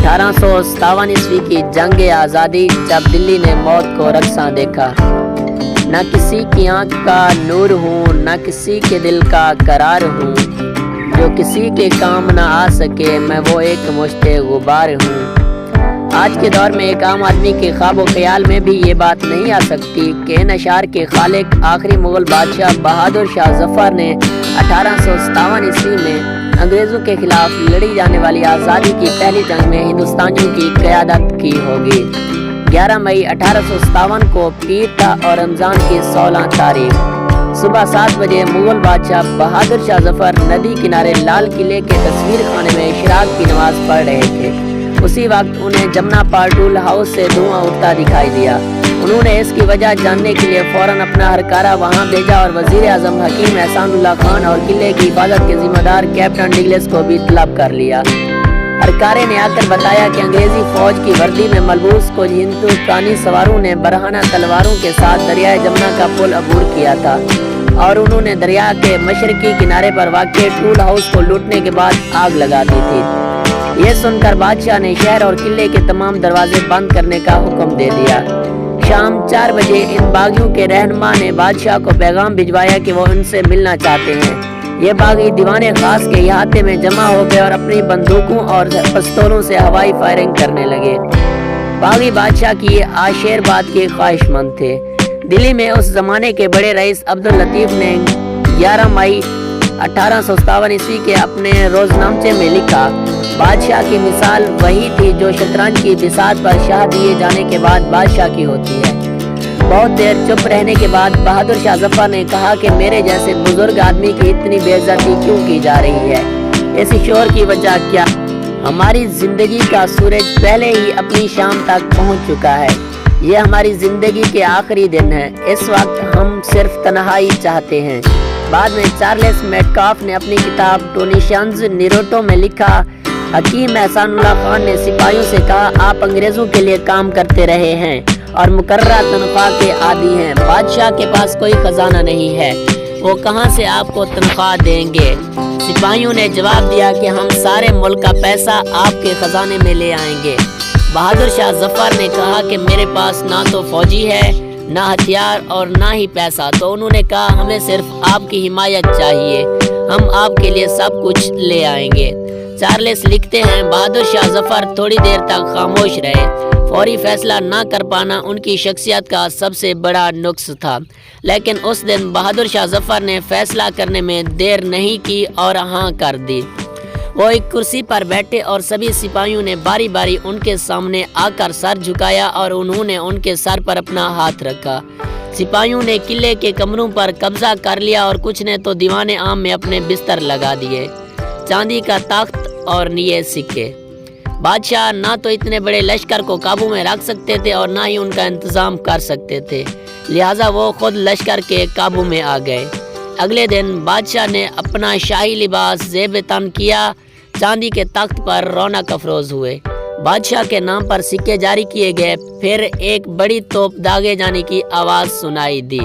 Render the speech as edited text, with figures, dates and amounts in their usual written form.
1857 की जंग आज़ादी, जब दिल्ली ने मौत को रक्सा देखा। न किसी की आंख का नूर हूँ, न किसी के दिल का करार हूँ, जो किसी के काम न आ सके मैं वो एक मुश्ते गुबार हूँ। आज के दौर में एक आम आदमी के ख्वाब व ख्याल में भी ये बात नहीं आ सकती कि इन अशार के खालिक आखिरी मुग़ल बादशाह बहादुर शाह ज़फ़र ने 1857 ईस्वी में अंग्रेज़ों के खिलाफ लड़ी जाने वाली आज़ादी की पहली जंग में हिंदुस्तानियों की क़यादत की होगी। 11 मई 1857 को पीर था और रमज़ान की 16 तारीख सुबह 7 बजे मुग़ल बादशाह बहादुर शाह ज़फ़र नदी किनारे लाल किले के तस्वीर खाने में इशराक की नमाज़ पढ़ रहे थे। उसी वक्त उन्हें जमुना पार टूल हाउस से धुआं उठता दिखाई दिया। उन्होंने इसकी वजह जानने के लिए फौरन अपना हरकारा वहां भेजा और वज़ीर आज़म हकीम एहसानुल्लाह खान और किले की हिफाजत के जिम्मेदार कैप्टन डिगलस को भी तलब कर लिया। हरकारे ने आकर बताया कि अंग्रेजी फौज की वर्दी में मलबूस कुछ हिंदुस्तानी सवारों ने बरहाना तलवारों के साथ दरियाए जमुना का पुल अबूर किया था और उन्होंने दरिया के मशरकी किनारे पर वाक़ टूल हाउस को लूटने के बाद आग लगा दी थी। ये सुनकर बादशाह ने शहर और किले के तमाम दरवाजे बंद करने का हुक्म दे दिया। शाम 4 बजे इन बागियों के रहनुमा ने बादशाह को पैगाम भिजवाया कि वो उनसे मिलना चाहते हैं। ये बागी दीवाने खास के इहाते में जमा हो गए और अपनी बंदूकों और पिस्तौलों से हवाई फायरिंग करने लगे। बागी बादशाह की आशेरबाद के ख्वाहिशमंद थे। दिल्ली में उस जमाने के बड़े रईस अब्दुल लतीफ ने 11 मई 1857 ईस्वी के अपने रोजनामचे में लिखा, बादशाह की मिसाल वही थी जो शतरंज की बिसात पर शाह दिए जाने के बाद बादशाह की होती है। बहुत देर चुप रहने के बाद बहादुर शाह ज़फ़र ने कहा कि मेरे जैसे बुजुर्ग आदमी की इतनी बेइज्जती क्यों की जा रही है? इस शोर की वजह क्या? हमारी जिंदगी का सूरज पहले ही अपनी शाम तक पहुंच चुका है। ये हमारी जिंदगी के आखिरी दिन है। इस वक्त हम सिर्फ तन्हाई चाहते हैं। बाद में चार्ल्स मेटकाफ ने अपनी किताब डोनेशंस निरोटो में लिखा, हकीम एहसानुल्लाह खान ने सिपाहियों से कहा, आप अंग्रेजों के लिए काम करते रहे हैं और मुकर्रर तनख्वाह के आदी हैं। बादशाह के पास कोई खजाना नहीं है, वो कहां से आपको तनख्वाह देंगे? सिपाहियों ने जवाब दिया कि हम सारे मुल्क का पैसा आपके खजाने में ले आएंगे। बहादुर शाह ज़फ़र ने कहा कि मेरे पास ना तो फौजी है, ना हथियार और ना ही पैसा। तो उन्होंने कहा, हमें सिर्फ आपकी हिमायत चाहिए, हम आपके लिए सब कुछ ले आएंगे। चार्ल्स लिखते हैं, बहादुर शाह ज़फ़र थोड़ी देर तक खामोश रहे। फौरी फैसला ना कर पाना उनकी शख्सियत का सबसे बड़ा नुक्स था। लेकिन उस दिन बहादुर शाह ज़फ़र ने फैसला करने में देर नहीं की और हाँ कर दी। वो एक कुर्सी पर बैठे और सभी सिपाहियों ने बारी बारी उनके सामने आकर सर झुकाया और उन्होंने उनके सर पर अपना हाथ रखा। सिपाहियों ने किले के कमरों पर कब्जा कर लिया और कुछ ने तो दीवाने आम में अपने बिस्तर लगा दिए। चांदी का तख्त और निये सिक्के। बादशाह ना तो इतने बड़े लश्कर को काबू में रख सकते थे और ना ही उनका इंतजाम कर सकते थे, लिहाजा वो खुद लश्कर के काबू में आ गए। अगले दिन बादशाह ने अपना शाही लिबास ज़ेब तन किया, चांदी के तख्त पर रौनक अफरोज हुए। बादशाह के नाम पर सिक्के जारी किए गए। फिर एक बड़ी तोप दागे जाने की आवाज़ सुनाई दी।